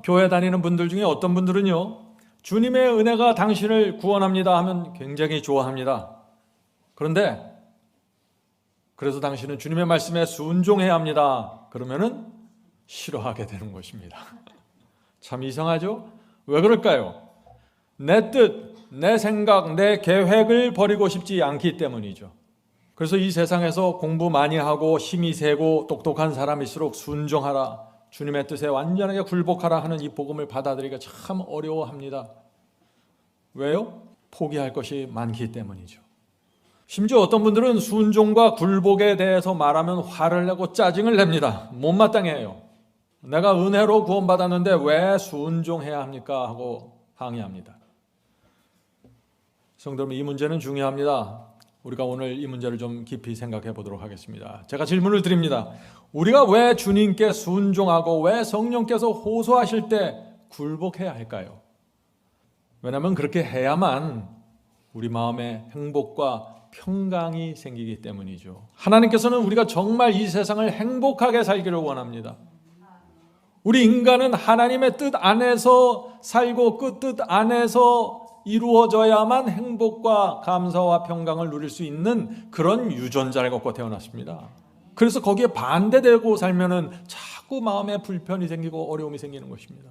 교회 다니는 분들 중에 어떤 분들은요, 주님의 은혜가 당신을 구원합니다 하면 굉장히 좋아합니다. 그런데 그래서 당신은 주님의 말씀에 순종해야 합니다. 그러면은 싫어하게 되는 것입니다. 참 이상하죠? 왜 그럴까요? 내 뜻, 내 생각, 내 계획을 버리고 싶지 않기 때문이죠. 그래서 이 세상에서 공부 많이 하고 힘이 세고 똑똑한 사람일수록 순종하라, 주님의 뜻에 완전하게 굴복하라 하는 이 복음을 받아들이기가 참 어려워합니다. 왜요? 포기할 것이 많기 때문이죠. 심지어 어떤 분들은 순종과 굴복에 대해서 말하면 화를 내고 짜증을 냅니다. 못마땅해 해요. 내가 은혜로 구원받았는데 왜 순종해야 합니까? 하고 항의합니다. 성도 여러분, 이 문제는 중요합니다. 우리가 오늘 이 문제를 좀 깊이 생각해 보도록 하겠습니다. 제가 질문을 드립니다. 우리가 왜 주님께 순종하고 왜 성령께서 호소하실 때 굴복해야 할까요? 왜냐하면 그렇게 해야만 우리 마음에 행복과 평강이 생기기 때문이죠. 하나님께서는 우리가 정말 이 세상을 행복하게 살기를 원합니다. 우리 인간은 하나님의 뜻 안에서 살고 그 뜻 안에서 이루어져야만 행복과 감사와 평강을 누릴 수 있는 그런 유전자를 갖고 태어났습니다. 그래서 거기에 반대되고 살면은 자꾸 마음에 불편이 생기고 어려움이 생기는 것입니다.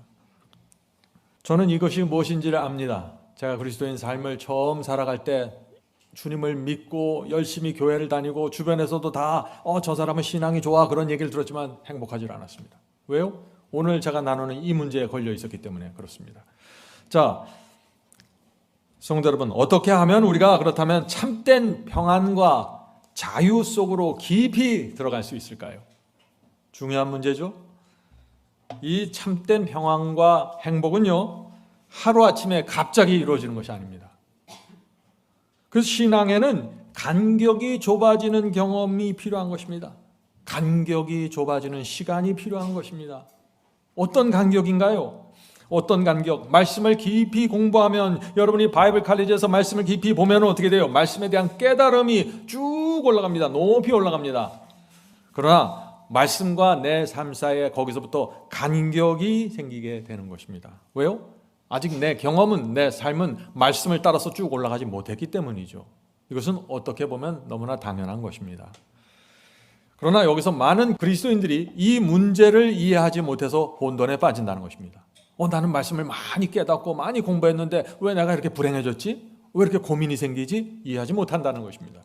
저는 이것이 무엇인지를 압니다. 제가 그리스도인 삶을 처음 살아갈 때 주님을 믿고 열심히 교회를 다니고 주변에서도 다 저 사람은 신앙이 좋아 그런 얘기를 들었지만 행복하지 않았습니다. 왜요? 오늘 제가 나누는 이 문제에 걸려 있었기 때문에 그렇습니다. 자, 성도 여러분, 어떻게 하면 우리가 그렇다면 참된 평안과 자유 속으로 깊이 들어갈 수 있을까요? 중요한 문제죠. 이 참된 평안과 행복은요, 하루아침에 갑자기 이루어지는 것이 아닙니다. 그래서 신앙에는 간격이 좁아지는 경험이 필요한 것입니다. 간격이 좁아지는 시간이 필요한 것입니다. 어떤 간격인가요? 어떤 간격? 말씀을 깊이 공부하면, 여러분이 바이블 칼리지에서 말씀을 깊이 보면 어떻게 돼요? 말씀에 대한 깨달음이 쭉 올라갑니다. 높이 올라갑니다. 그러나 말씀과 내 삶 사이에 거기서부터 간격이 생기게 되는 것입니다. 왜요? 아직 내 경험은, 내 삶은 말씀을 따라서 쭉 올라가지 못했기 때문이죠. 이것은 어떻게 보면 너무나 당연한 것입니다. 그러나 여기서 많은 그리스도인들이 이 문제를 이해하지 못해서 혼돈에 빠진다는 것입니다. 나는 말씀을 많이 깨닫고 많이 공부했는데 왜 내가 이렇게 불행해졌지? 왜 이렇게 고민이 생기지? 이해하지 못한다는 것입니다.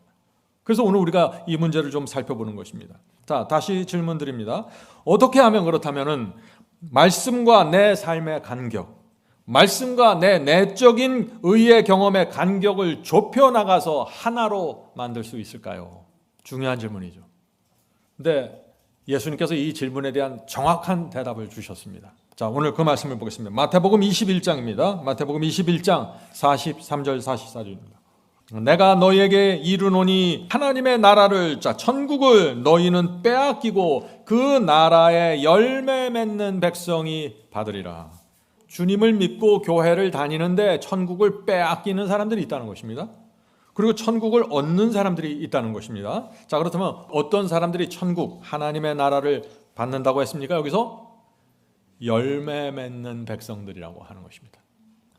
그래서 오늘 우리가 이 문제를 좀 살펴보는 것입니다. 자, 다시 질문 드립니다. 어떻게 하면 그렇다면은 말씀과 내 삶의 간격, 말씀과 내 내적인 의의 경험의 간격을 좁혀 나가서 하나로 만들 수 있을까요? 중요한 질문이죠. 근데 예수님께서 이 질문에 대한 정확한 대답을 주셨습니다. 자, 오늘 그 말씀을 보겠습니다. 마태복음 21장입니다. 마태복음 21장 43절 44절입니다. 내가 너희에게 이르노니 하나님의 나라를, 천국을 너희는 빼앗기고 그 나라에 열매 맺는 백성이 받으리라. 주님을 믿고 교회를 다니는데 천국을 빼앗기는 사람들이 있다는 것입니다. 그리고 천국을 얻는 사람들이 있다는 것입니다. 자, 그렇다면 어떤 사람들이 천국, 하나님의 나라를 받는다고 했습니까? 여기서 열매 맺는 백성들이라고 하는 것입니다.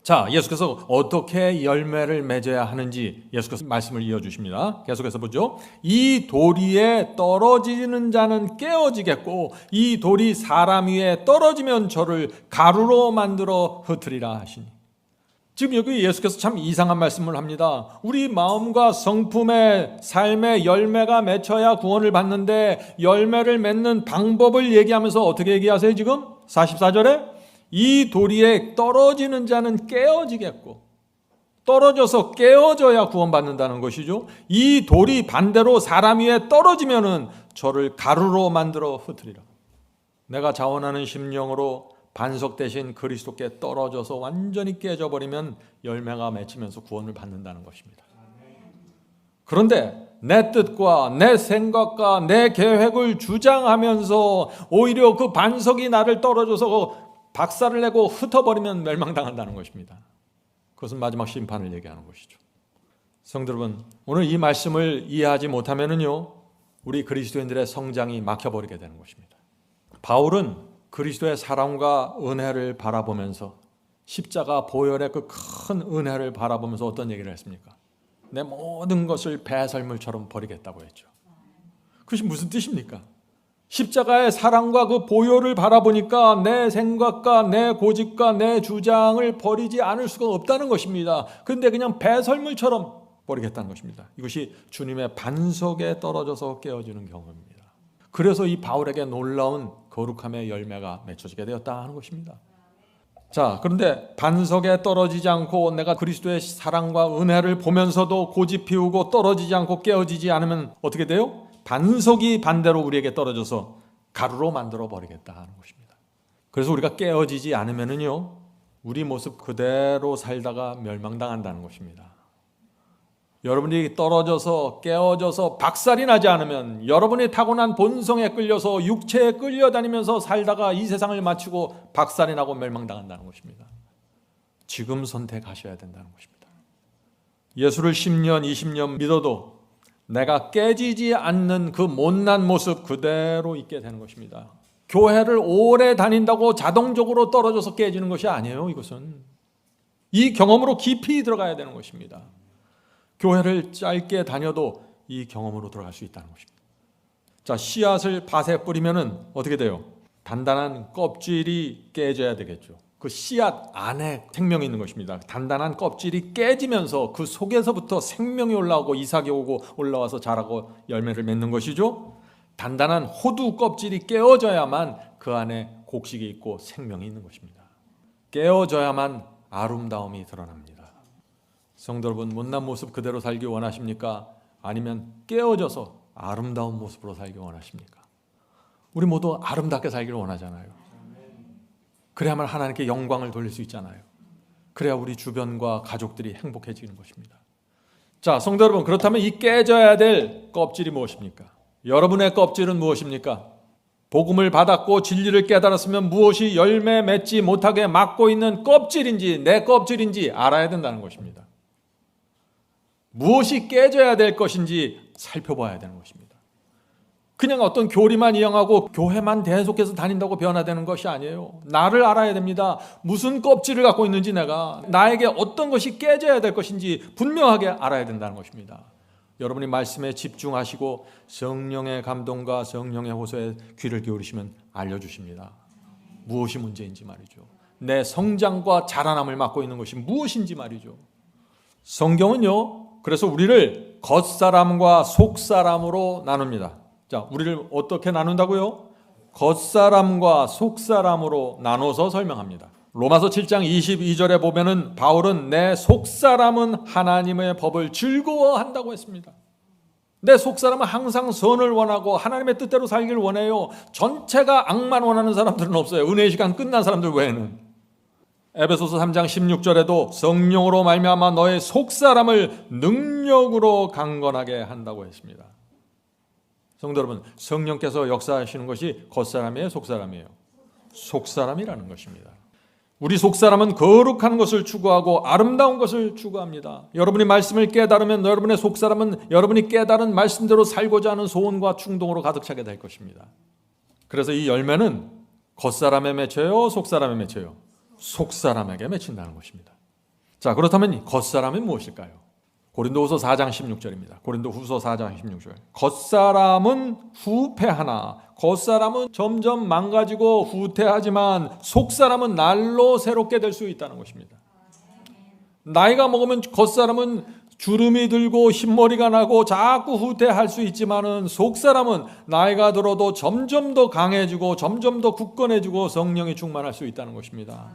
자, 예수께서 어떻게 열매를 맺어야 하는지 예수께서 말씀을 이어주십니다. 계속해서 보죠. 이 도리에 떨어지는 자는 깨어지겠고 이 돌이 사람 위에 떨어지면 저를 가루로 만들어 흩으리라 하시니. 지금 여기 예수께서 참 이상한 말씀을 합니다. 우리 마음과 성품의 삶의 열매가 맺혀야 구원을 받는데 열매를 맺는 방법을 얘기하면서 어떻게 얘기하세요 지금? 44절에 이 도리에 떨어지는 자는 깨어지겠고, 떨어져서 깨어져야 구원받는다는 것이죠. 이 돌이 반대로 사람 위에 떨어지면은 저를 가루로 만들어 흩으리라. 내가 자원하는 심령으로 반석 대신 그리스도께 떨어져서 완전히 깨져버리면 열매가 맺히면서 구원을 받는다는 것입니다. 그런데 내 뜻과 내 생각과 내 계획을 주장하면서 오히려 그 반석이 나를 떨어져서 박살을 내고 흩어버리면 멸망당한다는 것입니다. 그것은 마지막 심판을 얘기하는 것이죠. 성도 여러분, 오늘 이 말씀을 이해하지 못하면요, 우리 그리스도인들의 성장이 막혀버리게 되는 것입니다. 바울은 그리스도의 사랑과 은혜를 바라보면서 십자가 보혈의 그 큰 은혜를 바라보면서 어떤 얘기를 했습니까? 내 모든 것을 배설물처럼 버리겠다고 했죠. 그것이 무슨 뜻입니까? 십자가의 사랑과 그 보혈을 바라보니까 내 생각과 내 고집과 내 주장을 버리지 않을 수가 없다는 것입니다. 그런데 그냥 배설물처럼 버리겠다는 것입니다. 이것이 주님의 반석에 떨어져서 깨어지는 경험입니다. 그래서 이 바울에게 놀라운 거룩함의 열매가 맺혀지게 되었다 하는 것입니다. 자, 그런데 반석에 떨어지지 않고 내가 그리스도의 사랑과 은혜를 보면서도 고집 피우고 떨어지지 않고 깨어지지 않으면 어떻게 돼요? 반석이 반대로 우리에게 떨어져서 가루로 만들어 버리겠다 하는 것입니다. 그래서 우리가 깨어지지 않으면요, 우리 모습 그대로 살다가 멸망당한다는 것입니다. 여러분이 떨어져서 깨어져서 박살이 나지 않으면, 여러분이 타고난 본성에 끌려서 육체에 끌려다니면서 살다가 이 세상을 마치고 박살이 나고 멸망당한다는 것입니다. 지금 선택하셔야 된다는 것입니다. 예수를 10년, 20년 믿어도 내가 깨지지 않는 그 못난 모습 그대로 있게 되는 것입니다. 교회를 오래 다닌다고 자동적으로 떨어져서 깨지는 것이 아니에요. 이것은 이 경험으로 깊이 들어가야 되는 것입니다. 교회를 짧게 다녀도 이 경험으로 들어갈 수 있다는 것입니다. 자, 씨앗을 밭에 뿌리면은 어떻게 돼요? 단단한 껍질이 깨져야 되겠죠. 그 씨앗 안에 생명이 있는 것입니다. 단단한 껍질이 깨지면서 그 속에서부터 생명이 올라오고 이삭이 오고 올라와서 자라고 열매를 맺는 것이죠. 단단한 호두 껍질이 깨어져야만 그 안에 곡식이 있고 생명이 있는 것입니다. 깨어져야만 아름다움이 드러납니다. 성도 여러분, 못난 모습 그대로 살기 원하십니까? 아니면 깨어져서 아름다운 모습으로 살기 원하십니까? 우리 모두 아름답게 살기를 원하잖아요. 그래야만 하나님께 영광을 돌릴 수 있잖아요. 그래야 우리 주변과 가족들이 행복해지는 것입니다. 자, 성도 여러분, 그렇다면 이 깨져야 될 껍질이 무엇입니까? 여러분의 껍질은 무엇입니까? 복음을 받았고 진리를 깨달았으면 무엇이 열매 맺지 못하게 막고 있는 껍질인지 내 껍질인지 알아야 된다는 것입니다. 무엇이 깨져야 될 것인지 살펴봐야 되는 것입니다. 그냥 어떤 교리만 이용하고 교회만 계속해서 다닌다고 변화되는 것이 아니에요. 나를 알아야 됩니다. 무슨 껍질을 갖고 있는지 내가, 나에게 어떤 것이 깨져야 될 것인지 분명하게 알아야 된다는 것입니다. 여러분이 말씀에 집중하시고 성령의 감동과 성령의 호소에 귀를 기울이시면 알려주십니다. 무엇이 문제인지 말이죠. 내 성장과 자라남을 막고 있는 것이 무엇인지 말이죠. 성경은요, 그래서 우리를 겉사람과 속사람으로 나눕니다. 자, 우리를 어떻게 나눈다고요? 겉사람과 속사람으로 나눠서 설명합니다. 로마서 7장 22절에 보면은 바울은 내 속사람은 하나님의 법을 즐거워한다고 했습니다. 내 속사람은 항상 선을 원하고 하나님의 뜻대로 살기를 원해요. 전체가 악만 원하는 사람들은 없어요. 은혜의 시간 끝난 사람들 외에는. 에베소서 3장 16절에도 성령으로 말미암아 너의 속사람을 능력으로 강건하게 한다고 했습니다. 성도 여러분, 성령께서 역사하시는 것이 겉사람이에요, 속사람이에요? 속사람이라는 것입니다. 우리 속사람은 거룩한 것을 추구하고 아름다운 것을 추구합니다. 여러분이 말씀을 깨달으면 여러분의 속사람은 여러분이 깨달은 말씀대로 살고자 하는 소원과 충동으로 가득 차게 될 것입니다. 그래서 이 열매는 겉사람에 맺혀요, 속사람에 맺혀요? 속사람에게 맺힌다는 것입니다. 자, 그렇다면 겉사람은 무엇일까요? 고린도후서 4장 16절입니다. 고린도후서 4장 16절. 겉사람은 후패하나 겉사람은 점점 망가지고 후퇴하지만 속사람은 날로 새롭게 될 수 있다는 것입니다. 나이가 먹으면 겉사람은 주름이 들고 흰머리가 나고 자꾸 후퇴할 수 있지만은 속사람은 나이가 들어도 점점 더 강해지고 점점 더 굳건해지고 성령이 충만할 수 있다는 것입니다.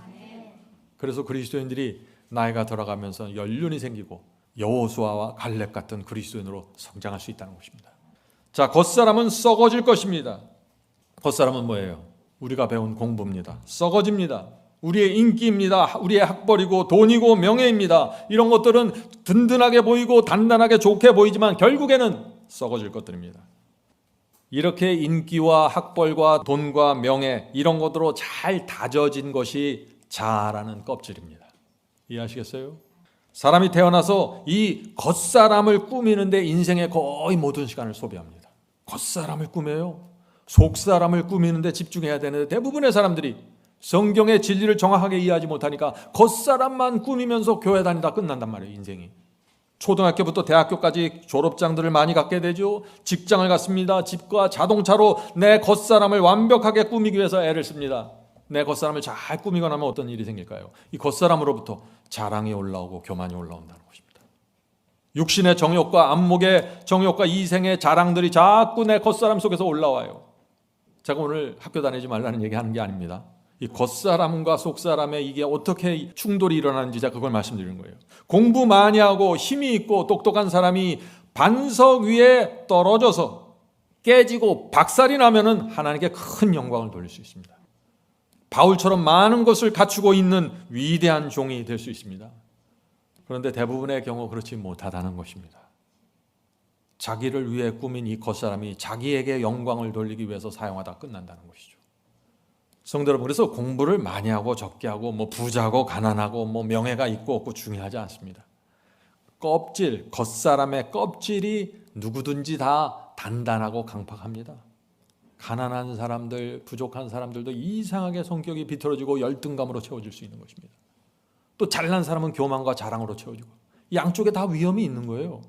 그래서 그리스도인들이 나이가 들어가면서 연륜이 생기고 여호수아와 갈렙 같은 그리스도인으로 성장할 수 있다는 것입니다. 자, 겉사람은 썩어질 것입니다. 겉사람은 뭐예요? 우리가 배운 공부입니다. 썩어집니다. 우리의 인기입니다. 우리의 학벌이고 돈이고 명예입니다. 이런 것들은 든든하게 보이고 단단하게 좋게 보이지만 결국에는 썩어질 것들입니다. 이렇게 인기와 학벌과 돈과 명예 이런 것으로 잘 다져진 것이 자아라는 껍질입니다. 이해하시겠어요? 사람이 태어나서 이 겉사람을 꾸미는데 인생의 거의 모든 시간을 소비합니다. 겉사람을 꾸며요. 속사람을 꾸미는데 집중해야 되는데 대부분의 사람들이 성경의 진리를 정확하게 이해하지 못하니까 겉사람만 꾸미면서 교회 다니다 끝난단 말이에요. 인생이. 초등학교부터 대학교까지 졸업장들을 많이 갖게 되죠. 직장을 갖습니다. 집과 자동차로 내 겉사람을 완벽하게 꾸미기 위해서 애를 씁니다. 내 겉사람을 잘 꾸미고 나면 어떤 일이 생길까요? 이 겉사람으로부터 자랑이 올라오고 교만이 올라온다는 것입니다. 육신의 정욕과 안목의 정욕과 이생의 자랑들이 자꾸 내 겉사람 속에서 올라와요. 제가 오늘 학교 다니지 말라는 얘기하는 게 아닙니다. 이 겉사람과 속사람의 이게 어떻게 충돌이 일어나는지 제가 그걸 말씀드리는 거예요. 공부 많이 하고 힘이 있고 똑똑한 사람이 반석 위에 떨어져서 깨지고 박살이 나면은 하나님께 큰 영광을 돌릴 수 있습니다. 바울처럼 많은 것을 갖추고 있는 위대한 종이 될 수 있습니다. 그런데 대부분의 경우 그렇지 못하다는 것입니다. 자기를 위해 꾸민 이 겉사람이 자기에게 영광을 돌리기 위해서 사용하다 끝난다는 것이죠. 성도 여러분, 그래서 공부를 많이 하고 적게 하고 부자고 가난하고 명예가 있고 없고 중요하지 않습니다. 껍질, 겉사람의 껍질이 누구든지 다 단단하고 강팍합니다. 가난한 사람들, 부족한 사람들도 이상하게 성격이 비틀어지고 열등감으로 채워질 수 있는 것입니다. 또 잘난 사람은 교만과 자랑으로 채워지고 양쪽에 다 위험이 있는 거예요.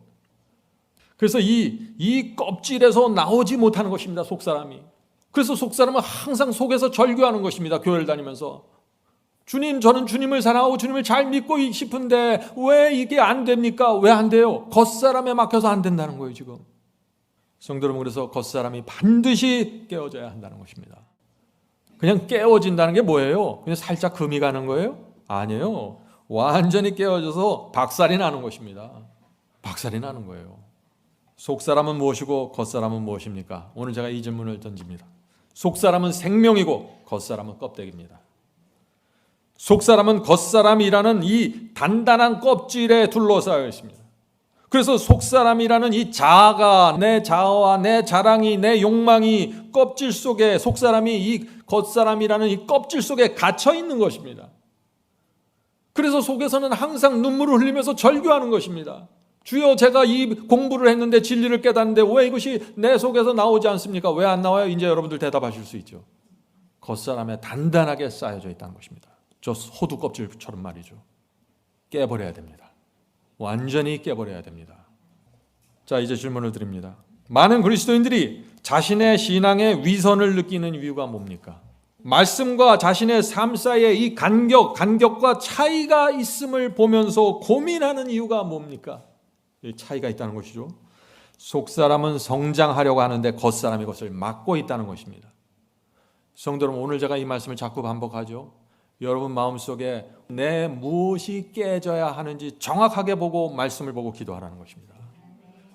그래서 이 껍질에서 나오지 못하는 것입니다. 속사람이. 그래서 속사람은 항상 속에서 절규하는 것입니다. 교회를 다니면서 주님, 저는 주님을 사랑하고 주님을 잘 믿고 싶은데 왜 이게 안 됩니까? 왜 안 돼요? 겉사람에 막혀서 안 된다는 거예요. 지금 성도 여러분, 그래서 겉사람이 반드시 깨어져야 한다는 것입니다. 그냥 깨어진다는 게 뭐예요? 그냥 살짝 금이 가는 거예요? 아니에요. 완전히 깨어져서 박살이 나는 것입니다. 박살이 나는 거예요. 속사람은 무엇이고 겉사람은 무엇입니까? 오늘 제가 이 질문을 던집니다. 속사람은 생명이고 겉사람은 껍데기입니다. 속사람은 겉사람이라는 이 단단한 껍질에 둘러싸여 있습니다. 그래서 속사람이라는 이 자아가, 내 자아와 내 자랑이, 내 욕망이 껍질 속에, 속사람이 이 겉사람이라는 이 껍질 속에 갇혀 있는 것입니다. 그래서 속에서는 항상 눈물을 흘리면서 절규하는 것입니다. 주여, 제가 이 공부를 했는데 진리를 깨닫는데 왜 이것이 내 속에서 나오지 않습니까? 왜 안 나와요? 이제 여러분들 대답하실 수 있죠. 겉사람에 단단하게 쌓여져 있다는 것입니다. 저 호두 껍질처럼 말이죠. 깨버려야 됩니다. 완전히 깨버려야 됩니다. 자, 이제 질문을 드립니다. 많은 그리스도인들이 자신의 신앙의 위선을 느끼는 이유가 뭡니까? 말씀과 자신의 삶 사이에 이 간격과 차이가 있음을 보면서 고민하는 이유가 뭡니까? 이 차이가 있다는 것이죠. 속사람은 성장하려고 하는데 겉사람이 그것을 막고 있다는 것입니다. 성도 여러분, 오늘 제가 이 말씀을 자꾸 반복하죠. 여러분 마음속에 내 무엇이 깨져야 하는지 정확하게 보고 말씀을 보고 기도하라는 것입니다.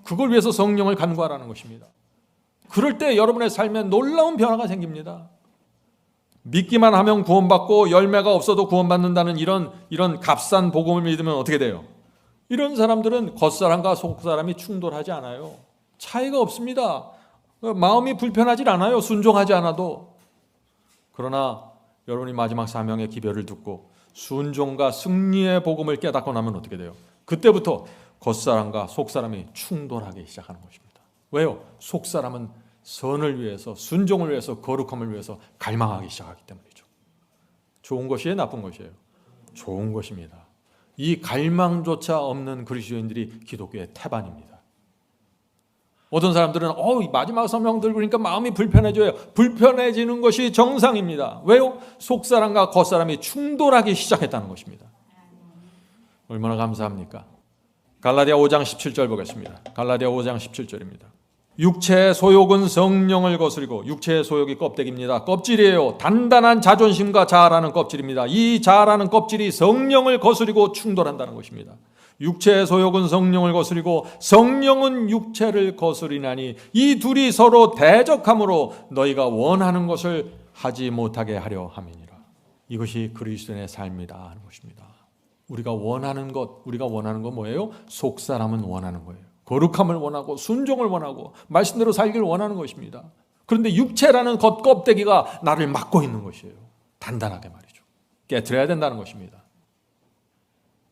그걸 위해서 성령을 간구하라는 것입니다. 그럴 때 여러분의 삶에 놀라운 변화가 생깁니다. 믿기만 하면 구원받고 열매가 없어도 구원받는다는 이런 값싼 복음을 믿으면 어떻게 돼요? 이런 사람들은 겉사람과 속사람이 충돌하지 않아요. 차이가 없습니다. 마음이 불편하지 않아요. 순종하지 않아도. 그러나 여러분이 마지막 사명의 기별을 듣고 순종과 승리의 복음을 깨닫고 나면 어떻게 돼요? 그때부터 겉사람과 속사람이 충돌하기 시작하는 것입니다. 왜요? 속사람은 선을 위해서, 순종을 위해서, 거룩함을 위해서 갈망하기 시작하기 때문이죠. 좋은 것이에요? 나쁜 것이에요? 좋은 것입니다. 이 갈망조차 없는 그리스도인들이 기독교의 태반입니다. 어떤 사람들은 마지막 사명 들고 그러니까 마음이 불편해져요. 불편해지는 것이 정상입니다. 왜요? 속사람과 겉사람이 충돌하기 시작했다는 것입니다. 얼마나 감사합니까? 갈라디아 5장 17절 보겠습니다. 갈라디아 5장 17절입니다. 육체의 소욕은 성령을 거스리고, 육체의 소욕이 껍데기입니다. 껍질이에요. 단단한 자존심과 자아라는 껍질입니다. 이 자아라는 껍질이 성령을 거스리고 충돌한다는 것입니다. 육체의 소욕은 성령을 거스리고 성령은 육체를 거스리나니 이 둘이 서로 대적함으로 너희가 원하는 것을 하지 못하게 하려 함이니라. 이것이 그리스도인의 삶이다 하는 것입니다. 우리가 원하는 것 뭐예요? 속사람은 원하는 거예요. 거룩함을 원하고 순종을 원하고 말씀대로 살기를 원하는 것입니다. 그런데 육체라는 껍데기가 나를 막고 있는 것이에요. 단단하게 말이죠. 깨트려야 된다는 것입니다.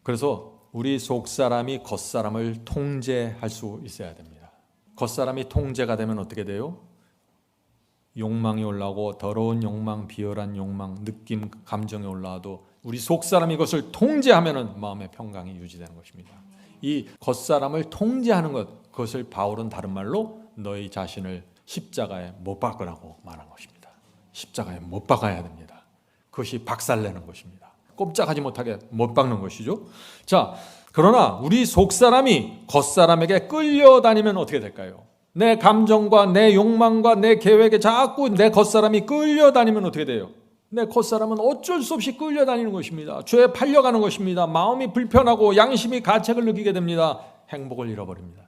그래서 우리 속사람이 겉사람을 통제할 수 있어야 됩니다. 겉사람이 통제가 되면 어떻게 돼요? 욕망이 올라오고 더러운 욕망, 비열한 욕망, 느낌, 감정이 올라와도 우리 속사람이 이것을 통제하면은 마음의 평강이 유지되는 것입니다. 이 겉사람을 통제하는 것, 그것을 바울은 다른 말로 너희 자신을 십자가에 못 박으라고 말한 것입니다. 십자가에 못 박아야 됩니다. 그것이 박살내는 것입니다. 꼼짝하지 못하게 못 박는 것이죠. 자, 그러나 우리 속사람이 겉사람에게 끌려다니면 어떻게 될까요? 내 감정과 내 욕망과 내 계획에 자꾸 내 겉사람이 끌려다니면 어떻게 돼요? 내 겉사람은 어쩔 수 없이 끌려다니는 것입니다. 죄에 팔려가는 것입니다. 마음이 불편하고 양심이 가책을 느끼게 됩니다. 행복을 잃어버립니다.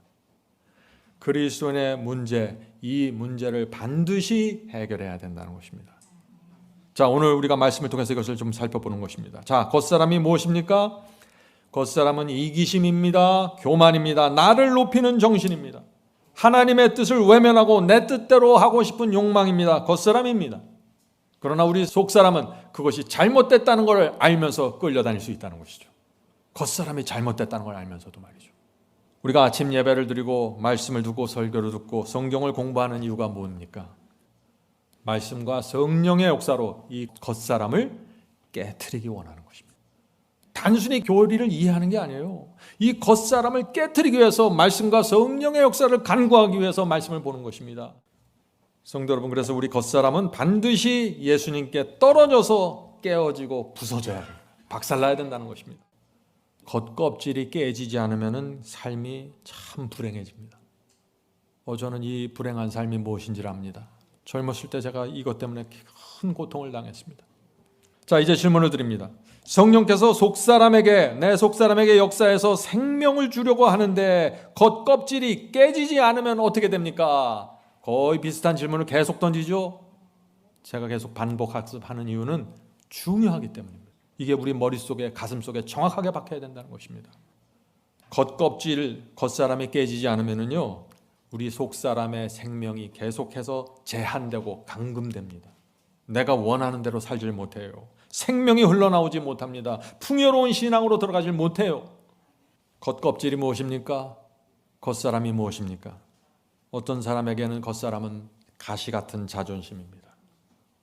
그리스도인의 문제, 이 문제를 반드시 해결해야 된다는 것입니다. 자, 오늘 우리가 말씀을 통해서 이것을 좀 살펴보는 것입니다. 자, 겉사람이 무엇입니까? 겉사람은 이기심입니다. 교만입니다. 나를 높이는 정신입니다. 하나님의 뜻을 외면하고 내 뜻대로 하고 싶은 욕망입니다. 겉사람입니다. 그러나 우리 속사람은 그것이 잘못됐다는 것을 알면서 끌려다닐 수 있다는 것이죠. 겉사람이 잘못됐다는 걸 알면서도 말이죠. 우리가 아침 예배를 드리고 말씀을 듣고 설교를 듣고 성경을 공부하는 이유가 뭡니까? 말씀과 성령의 역사로 이 겉사람을 깨트리기 원하는 것입니다. 단순히 교리를 이해하는 게 아니에요. 이 겉사람을 깨트리기 위해서 말씀과 성령의 역사를 간구하기 위해서 말씀을 보는 것입니다. 성도 여러분, 그래서 우리 겉사람은 반드시 예수님께 떨어져서 깨어지고 부서져야 합니다. 박살나야 된다는 것입니다. 겉껍질이 깨지지 않으면 삶이 참 불행해집니다. 저는 이 불행한 삶이 무엇인지를 압니다. 젊었을 때 제가 이것 때문에 큰 고통을 당했습니다. 자, 이제 질문을 드립니다. 성령께서 속사람에게, 내 속사람에게 역사해서 생명을 주려고 하는데 겉껍질이 깨지지 않으면 어떻게 됩니까? 거의 비슷한 질문을 계속 던지죠. 제가 계속 반복 학습하는 이유는 중요하기 때문입니다. 이게 우리 머릿속에, 가슴속에 정확하게 박혀야 된다는 것입니다. 겉껍질, 겉사람이 깨지지 않으면요, 우리 속사람의 생명이 계속해서 제한되고 감금됩니다. 내가 원하는 대로 살질 못해요. 생명이 흘러나오지 못합니다. 풍요로운 신앙으로 들어가질 못해요. 겉껍질이 무엇입니까? 겉사람이 무엇입니까? 어떤 사람에게는 겉사람은 가시 같은 자존심입니다.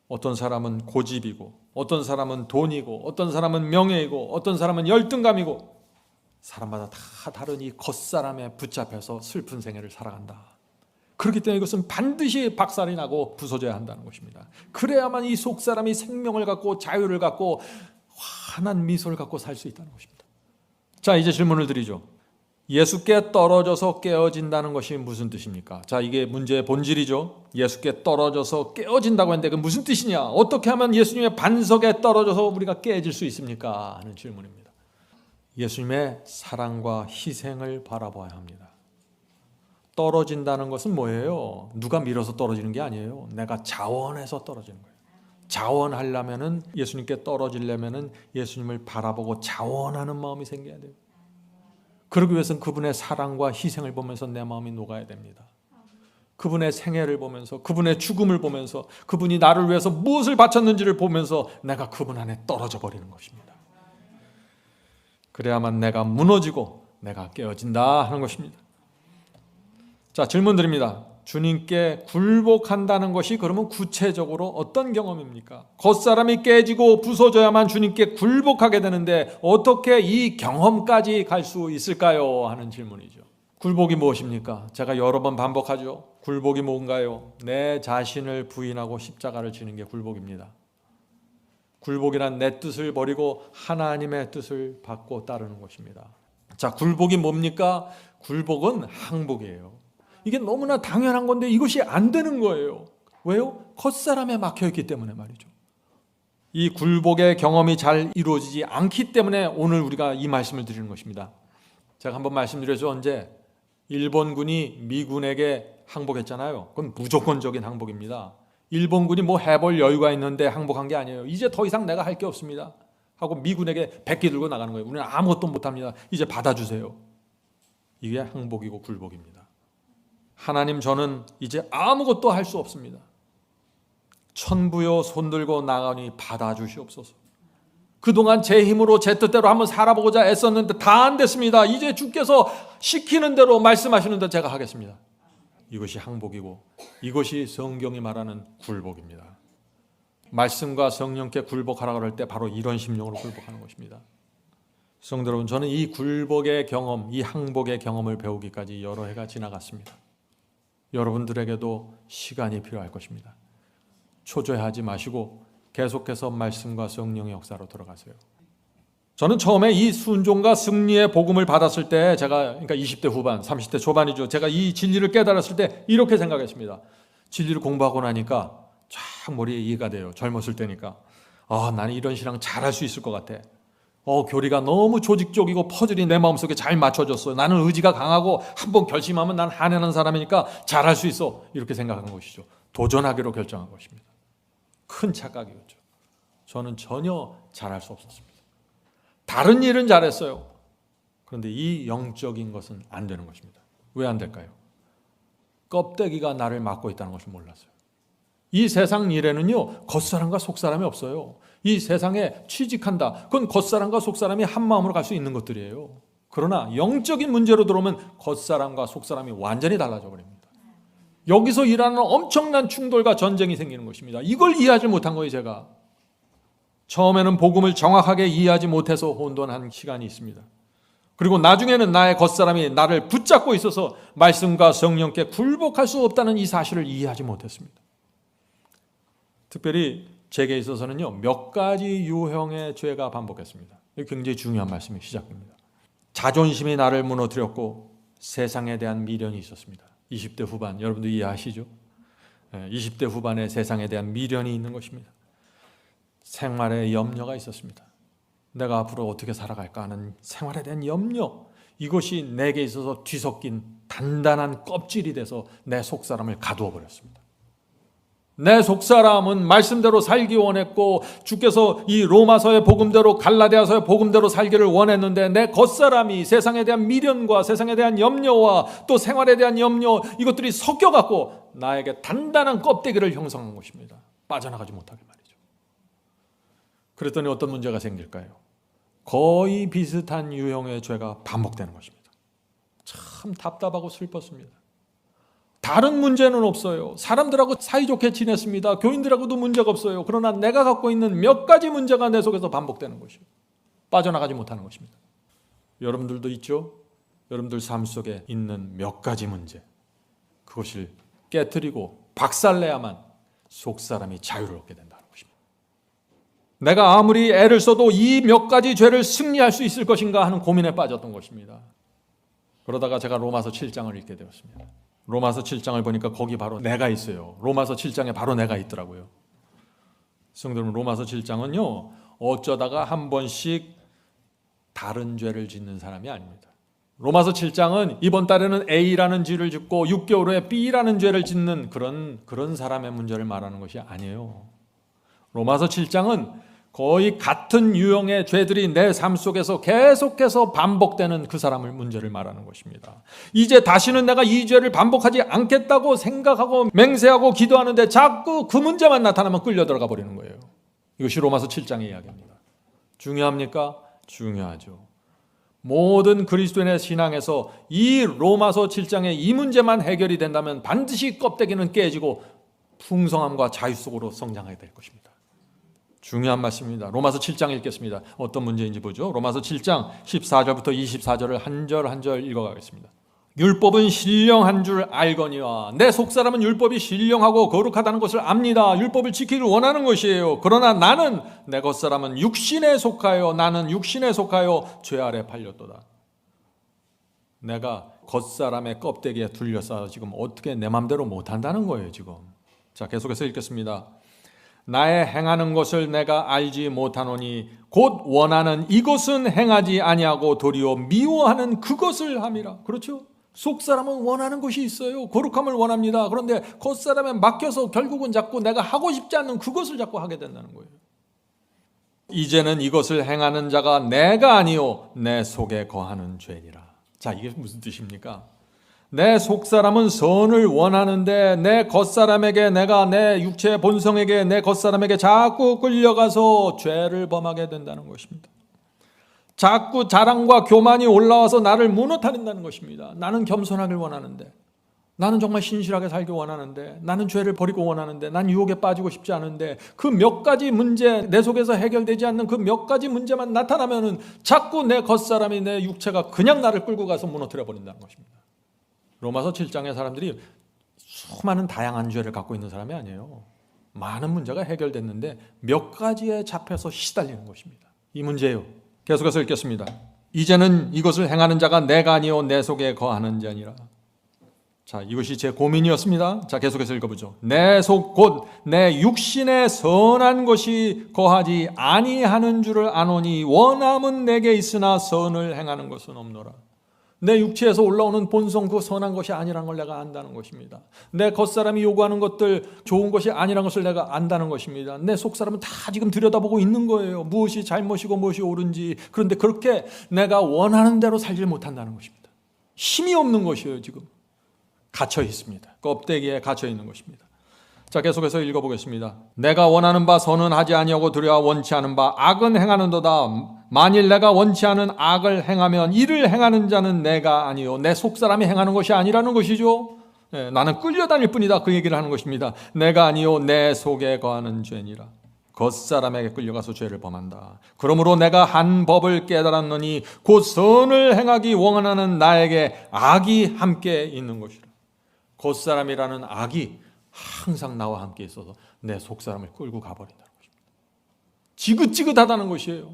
어떤 사람은 고집이고, 어떤 사람은 돈이고, 어떤 사람은 명예이고, 어떤 사람은 열등감이고, 사람마다 다 다른 이 겉사람에 붙잡혀서 슬픈 생애를 살아간다. 그렇기 때문에 이것은 반드시 박살이 나고 부서져야 한다는 것입니다. 그래야만 이 속사람이 생명을 갖고 자유를 갖고 환한 미소를 갖고 살 수 있다는 것입니다. 자, 이제 질문을 드리죠. 예수께 떨어져서 깨어진다는 것이 무슨 뜻입니까? 자, 이게 문제의 본질이죠. 예수께 떨어져서 깨어진다고 했는데 그 무슨 뜻이냐? 어떻게 하면 예수님의 반석에 떨어져서 우리가 깨어질 수 있습니까? 하는 질문입니다. 예수님의 사랑과 희생을 바라봐야 합니다. 떨어진다는 것은 뭐예요? 누가 밀어서 떨어지는 게 아니에요. 내가 자원해서 떨어지는 거예요. 자원하려면은, 예수님께 떨어지려면은 예수님을 바라보고 자원하는 마음이 생겨야 돼요. 그러기 위해서는 그분의 사랑과 희생을 보면서 내 마음이 녹아야 됩니다. 그분의 생애를 보면서, 그분의 죽음을 보면서, 그분이 나를 위해서 무엇을 바쳤는지를 보면서 내가 그분 안에 떨어져 버리는 것입니다. 그래야만 내가 무너지고 내가 깨어진다 하는 것입니다. 자, 질문 드립니다. 주님께 굴복한다는 것이 그러면 구체적으로 어떤 경험입니까? 겉사람이 깨지고 부서져야만 주님께 굴복하게 되는데 어떻게 이 경험까지 갈 수 있을까요? 하는 질문이죠. 굴복이 무엇입니까? 제가 여러 번 반복하죠. 굴복이 뭔가요? 내 자신을 부인하고 십자가를 지는 게 굴복입니다. 굴복이란 내 뜻을 버리고 하나님의 뜻을 받고 따르는 것입니다. 자, 굴복이 뭡니까? 굴복은 항복이에요. 이게 너무나 당연한 건데 이것이 안 되는 거예요. 왜요? 겉사람에 막혀있기 때문에 말이죠. 이 굴복의 경험이 잘 이루어지지 않기 때문에 오늘 우리가 이 말씀을 드리는 것입니다. 제가 한번 말씀드렸죠. 언제? 일본군이 미군에게 항복했잖아요. 그건 무조건적인 항복입니다. 일본군이 뭐 해볼 여유가 있는데 항복한 게 아니에요. 이제 더 이상 내가 할 게 없습니다 하고 미군에게 백기 들고 나가는 거예요. 우리는 아무것도 못합니다. 이제 받아주세요. 이게 항복이고 굴복입니다. 하나님, 저는 이제 아무것도 할 수 없습니다. 천부여 손들고 나가니 받아주시옵소서. 그동안 제 힘으로 제 뜻대로 한번 살아보고자 애썼는데 다 안 됐습니다. 이제 주께서 시키는 대로 말씀하시는 대로 제가 하겠습니다. 이것이 항복이고 이것이 성경이 말하는 굴복입니다. 말씀과 성령께 굴복하라고 할 때 바로 이런 심령으로 굴복하는 것입니다. 성도 여러분, 저는 이 굴복의 경험, 이 항복의 경험을 배우기까지 여러 해가 지나갔습니다. 여러분들에게도 시간이 필요할 것입니다. 초조해하지 마시고 계속해서 말씀과 성령의 역사로 들어가세요. 저는 처음에 이 순종과 승리의 복음을 받았을 때 그러니까 20대 후반, 30대 초반이죠. 제가 이 진리를 깨달았을 때 이렇게 생각했습니다. 진리를 공부하고 나니까 쫙 머리에 이해가 돼요. 젊었을 때니까. 나는 이런 신앙 잘할 수 있을 것 같아. 교리가 너무 조직적이고 퍼즐이 내 마음속에 잘 맞춰졌어요. 나는 의지가 강하고 한번 결심하면 난 한해하는 사람이니까 잘할 수 있어. 이렇게 생각한 것이죠. 도전하기로 결정한 것입니다. 큰 착각이었죠. 저는 전혀 잘할 수 없었습니다. 다른 일은 잘했어요. 그런데 이 영적인 것은 안 되는 것입니다. 왜 안 될까요? 껍데기가 나를 막고 있다는 것을 몰랐어요. 이 세상 일에는요, 겉사람과 속사람이 없어요. 이 세상에 취직한다. 그건 겉사람과 속사람이 한 마음으로 갈 수 있는 것들이에요. 그러나 영적인 문제로 들어오면 겉사람과 속사람이 완전히 달라져 버립니다. 여기서 일하는 엄청난 충돌과 전쟁이 생기는 것입니다. 이걸 이해하지 못한 거예요, 제가. 처음에는 복음을 정확하게 이해하지 못해서 혼돈한 시간이 있습니다. 그리고 나중에는 나의 겉사람이 나를 붙잡고 있어서 말씀과 성령께 굴복할 수 없다는 이 사실을 이해하지 못했습니다. 특별히 제게 있어서는요, 몇 가지 유형의 죄가 반복했습니다. 굉장히 중요한 말씀이 시작됩니다. 자존심이 나를 무너뜨렸고 세상에 대한 미련이 있었습니다. 20대 후반, 여러분도 이해하시죠? 20대 후반에 세상에 대한 미련이 있는 것입니다. 생활에 염려가 있었습니다. 내가 앞으로 어떻게 살아갈까 하는 생활에 대한 염려, 이것이 내게 있어서 뒤섞인 단단한 껍질이 돼서 내 속사람을 가두어 버렸습니다. 내 속사람은 말씀대로 살기 원했고 주께서 이 로마서의 복음대로 갈라디아서의 복음대로 살기를 원했는데 내 겉사람이 세상에 대한 미련과 세상에 대한 염려와 또 생활에 대한 염려, 이것들이 섞여갖고 나에게 단단한 껍데기를 형성한 것입니다. 빠져나가지 못하게 말이죠. 그랬더니 어떤 문제가 생길까요? 거의 비슷한 유형의 죄가 반복되는 것입니다. 참 답답하고 슬펐습니다. 다른 문제는 없어요. 사람들하고 사이좋게 지냈습니다. 교인들하고도 문제가 없어요. 그러나 내가 갖고 있는 몇 가지 문제가 내 속에서 반복되는 것이에요. 빠져나가지 못하는 것입니다. 여러분들도 있죠? 여러분들 삶 속에 있는 몇 가지 문제, 그것을 깨트리고 박살내야만 속사람이 자유를 얻게 된다는 것입니다. 내가 아무리 애를 써도 이 몇 가지 죄를 승리할 수 있을 것인가 하는 고민에 빠졌던 것입니다. 그러다가 제가 로마서 7장을 읽게 되었습니다. 로마서 7장을 보니까 거기 바로 내가 있어요. 로마서 7장에 바로 내가 있더라고요. 성도 여러분, 로마서 7장은요, 어쩌다가 한 번씩 다른 죄를 짓는 사람이 아닙니다. 로마서 7장은 이번 달에는 A라는 죄를 짓고 6개월 후에 B라는 죄를 짓는 그런 사람의 문제를 말하는 것이 아니에요. 로마서 7장은 거의 같은 유형의 죄들이 내 삶 속에서 계속해서 반복되는 그 사람의 문제를 말하는 것입니다. 이제 다시는 내가 이 죄를 반복하지 않겠다고 생각하고 맹세하고 기도하는데 자꾸 그 문제만 나타나면 끌려 들어가 버리는 거예요. 이것이 로마서 7장의 이야기입니다. 중요합니까? 중요하죠. 모든 그리스도인의 신앙에서 이 로마서 7장의 이 문제만 해결이 된다면 반드시 껍데기는 깨지고 풍성함과 자유 속으로 성장하게 될 것입니다. 중요한 말씀입니다. 로마서 7장 읽겠습니다. 어떤 문제인지 보죠. 로마서 7장 14절부터 24절을 한 절 한 절 읽어가겠습니다. 율법은 신령한 줄 알거니와 내 속사람은 율법이 신령하고 거룩하다는 것을 압니다. 율법을 지키기를 원하는 것이에요. 그러나 나는 내 겉사람은 육신에 속하여 나는 육신에 속하여 죄 아래 팔렸도다. 내가 겉사람의 껍데기에 둘러싸여 지금 어떻게 내 맘대로 못한다는 거예요 지금. 자, 계속해서 읽겠습니다. 나의 행하는 것을 내가 알지 못하노니 곧 원하는 이것은 행하지 아니하고 도리어 미워하는 그것을 함이라. 그렇죠? 속사람은 원하는 것이 있어요. 거룩함을 원합니다. 그런데 겉사람에 맡겨서 결국은 자꾸 내가 하고 싶지 않는 그것을 자꾸 하게 된다는 거예요. 이제는 이것을 행하는 자가 내가 아니요 내 속에 거하는 죄니라. 자, 이게 무슨 뜻입니까? 내 속사람은 선을 원하는데 내 겉사람에게, 내가 내 육체의 본성에게, 내 겉사람에게 자꾸 끌려가서 죄를 범하게 된다는 것입니다. 자꾸 자랑과 교만이 올라와서 나를 무너뜨린다는 것입니다. 나는 겸손하길 원하는데 나는 정말 신실하게 살기 원하는데, 나는 죄를 버리고 원하는데, 난 유혹에 빠지고 싶지 않은데, 그 몇 가지 문제, 내 속에서 해결되지 않는 그 몇 가지 문제만 나타나면은 자꾸 내 겉사람이, 내 육체가 그냥 나를 끌고 가서 무너뜨려 버린다는 것입니다. 로마서 7장의 사람들이 수많은 다양한 죄를 갖고 있는 사람이 아니에요. 많은 문제가 해결됐는데 몇 가지에 잡혀서 시달리는 것입니다. 이 문제예요. 계속해서 읽겠습니다. 이제는 이것을 행하는 자가 내가 아니요 내 속에 거하는 자니라. 자, 이것이 제 고민이었습니다. 자, 계속해서 읽어보죠. 내 속 곧 내 육신에 선한 것이 거하지 아니하는 줄을 아노니 원함은 내게 있으나 선을 행하는 것은 없노라. 내 육체에서 올라오는 본성, 그 선한 것이 아니라는 걸 내가 안다는 것입니다. 내 겉사람이 요구하는 것들, 좋은 것이 아니라는 것을 내가 안다는 것입니다. 내 속사람은 다 지금 들여다보고 있는 거예요. 무엇이 잘못이고 무엇이 옳은지. 그런데 그렇게 내가 원하는 대로 살지 못한다는 것입니다. 힘이 없는 것이에요. 지금 갇혀 있습니다. 껍데기에 갇혀 있는 것입니다. 자, 계속해서 읽어보겠습니다. 내가 원하는 바 선은 하지 아니하고 두려워 원치 않은 바 악은 행하는도다. 만일 내가 원치 않은 악을 행하면 이를 행하는 자는 내가 아니요 내 속사람이 행하는 것이 아니라는 것이죠. 나는 끌려다닐 뿐이다, 그 얘기를 하는 것입니다. 내가 아니요 내 속에 거하는 죄니라. 겉사람에게 끌려가서 죄를 범한다. 그러므로 내가 한 법을 깨달았노니 곧 선을 행하기 원하는 나에게 악이 함께 있는 것이라. 겉사람이라는 악이 항상 나와 함께 있어서 내 속사람을 끌고 가버린다는 것입니다. 지긋지긋하다는 것이에요.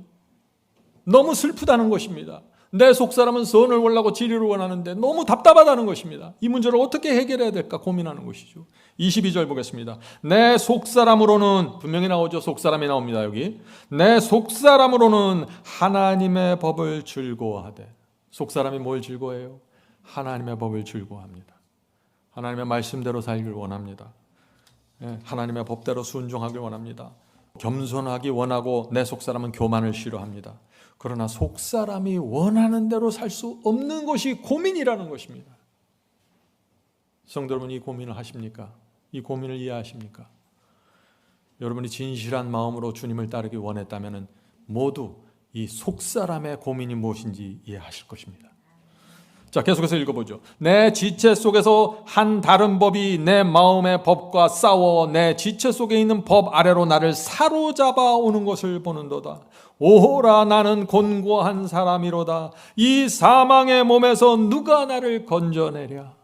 너무 슬프다는 것입니다. 내 속사람은 선을 원하고 진리를 원하는데 너무 답답하다는 것입니다. 이 문제를 어떻게 해결해야 될까 고민하는 것이죠. 22절 보겠습니다. 내 속사람으로는, 분명히 나오죠. 속사람이 나옵니다. 여기 내 속사람으로는 하나님의 법을 즐거워하되. 속사람이 뭘 즐거워해요? 하나님의 법을 즐거워합니다. 하나님의 말씀대로 살기를 원합니다. 하나님의 법대로 순종하길 원합니다. 겸손하기 원하고 내 속사람은 교만을 싫어합니다. 그러나 속사람이 원하는 대로 살 수 없는 것이 고민이라는 것입니다. 성도 여러분, 이 고민을 하십니까? 이 고민을 이해하십니까? 여러분이 진실한 마음으로 주님을 따르기 원했다면 모두 이 속사람의 고민이 무엇인지 이해하실 것입니다. 자, 계속해서 읽어보죠. 내 지체 속에서 한 다른 법이 내 마음의 법과 싸워 내 지체 속에 있는 법 아래로 나를 사로잡아 오는 것을 보는도다. 오호라, 나는 곤고한 사람이로다. 이 사망의 몸에서 누가 나를 건져내랴.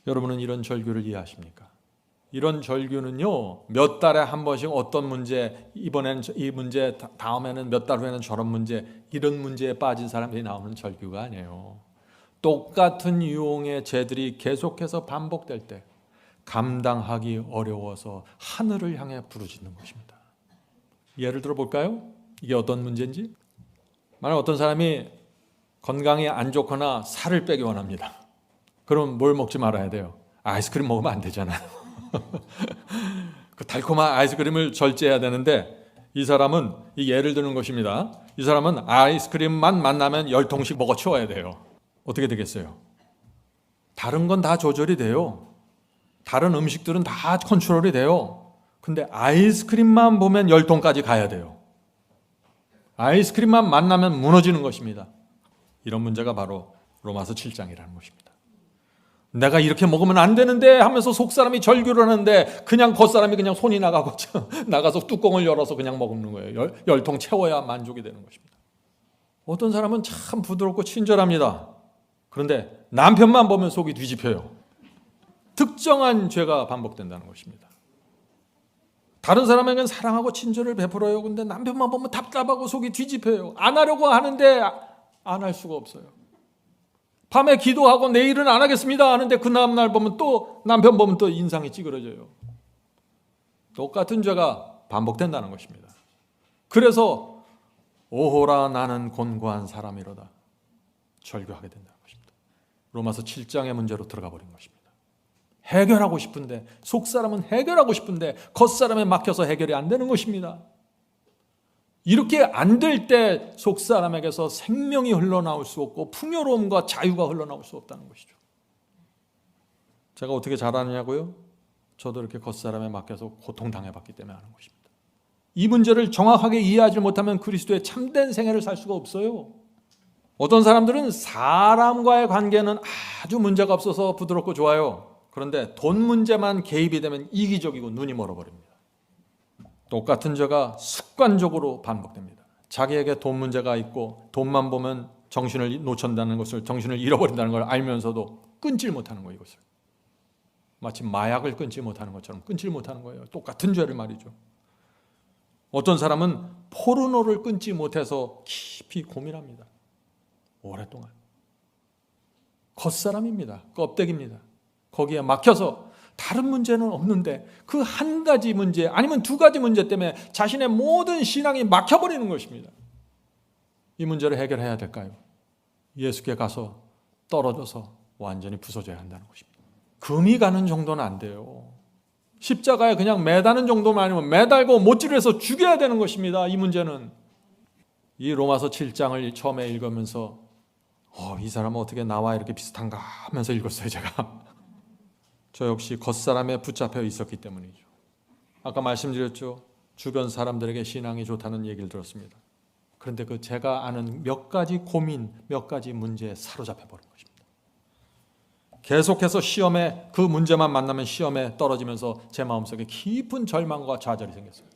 여러분은 이런 절규를 이해하십니까? 이런 절규는요, 몇 달에 한 번씩 어떤 문제, 이번에는 이 문제, 다음에는 몇 달 후에는 저런 문제, 이런 문제에 빠진 사람들이 나오는 절규가 아니에요. 똑같은 유형의 죄들이 계속해서 반복될 때 감당하기 어려워서 하늘을 향해 부르짖는 것입니다. 예를 들어 볼까요? 이게 어떤 문제인지? 만약 어떤 사람이 건강이 안 좋거나 살을 빼기 원합니다. 그럼 뭘 먹지 말아야 돼요? 아이스크림 먹으면 안 되잖아요. 그 달콤한 아이스크림을 절제해야 되는데, 이 사람은, 이 예를 드는 것입니다. 이 사람은 아이스크림만 만나면 10통씩 먹어 치워야 돼요. 어떻게 되겠어요? 다른 건 다 조절이 돼요. 다른 음식들은 다 컨트롤이 돼요. 근데 아이스크림만 보면 10통까지 가야 돼요. 아이스크림만 만나면 무너지는 것입니다. 이런 문제가 바로 로마서 7장이라는 것입니다. 내가 이렇게 먹으면 안 되는데 하면서 속사람이 절규를 하는데 그냥 겉사람이 그냥 손이 나가고 나가서 뚜껑을 열어서 그냥 먹는 거예요. 10통 채워야 만족이 되는 것입니다. 어떤 사람은 참 부드럽고 친절합니다. 그런데 남편만 보면 속이 뒤집혀요. 특정한 죄가 반복된다는 것입니다. 다른 사람에게는 사랑하고 친절을 베풀어요. 근데 남편만 보면 답답하고 속이 뒤집혀요. 안 하려고 하는데 안 할 수가 없어요. 밤에 기도하고 내일은 안 하겠습니다 하는데 그 다음날 보면 또 남편 보면 또 인상이 찌그러져요. 똑같은 죄가 반복된다는 것입니다. 그래서 오호라, 나는 곤고한 사람이로다. 절규하게 된다는 것입니다. 로마서 7장의 문제로 들어가 버린 것입니다. 해결하고 싶은데, 속사람은 해결하고 싶은데 겉사람에 막혀서 해결이 안 되는 것입니다. 이렇게 안 될 때 속사람에게서 생명이 흘러나올 수 없고 풍요로움과 자유가 흘러나올 수 없다는 것이죠. 제가 어떻게 잘하느냐고요? 저도 이렇게 겉사람에 맡겨서 고통당해봤기 때문에 하는 것입니다. 이 문제를 정확하게 이해하지 못하면 그리스도의 참된 생애를 살 수가 없어요. 어떤 사람들은 사람과의 관계는 아주 문제가 없어서 부드럽고 좋아요. 그런데 돈 문제만 개입이 되면 이기적이고 눈이 멀어버립니다. 똑같은 죄가 습관적으로 반복됩니다. 자기에게 돈 문제가 있고 돈만 보면 정신을 놓친다는 것을, 정신을 잃어버린다는 걸 알면서도 끊질 못하는 거예요. 이것을 마치 마약을 끊지 못하는 것처럼 끊질 못하는 거예요. 똑같은 죄를 말이죠. 어떤 사람은 포르노를 끊지 못해서 깊이 고민합니다. 오랫동안. 겉사람입니다. 껍데기입니다. 거기에 막혀서 다른 문제는 없는데 그 한 가지 문제 아니면 두 가지 문제 때문에 자신의 모든 신앙이 막혀버리는 것입니다. 이 문제를 해결해야 될까요? 예수께 가서 떨어져서 완전히 부서져야 한다는 것입니다. 금이 가는 정도는 안 돼요. 십자가에 그냥 매다는 정도만 아니면 매달고 못질해서 죽여야 되는 것입니다. 이 문제는. 이 로마서 7장을 처음에 읽으면서 이 사람은 어떻게 나와 이렇게 비슷한가 하면서 읽었어요. 제가 저 역시 겉사람에 붙잡혀 있었기 때문이죠. 아까 말씀드렸죠. 주변 사람들에게 신앙이 좋다는 얘기를 들었습니다. 그런데 그 제가 아는 몇 가지 고민, 몇 가지 문제에 사로잡혀 버린 것입니다. 계속해서 시험에, 그 문제만 만나면 시험에 떨어지면서 제 마음속에 깊은 절망과 좌절이 생겼어요.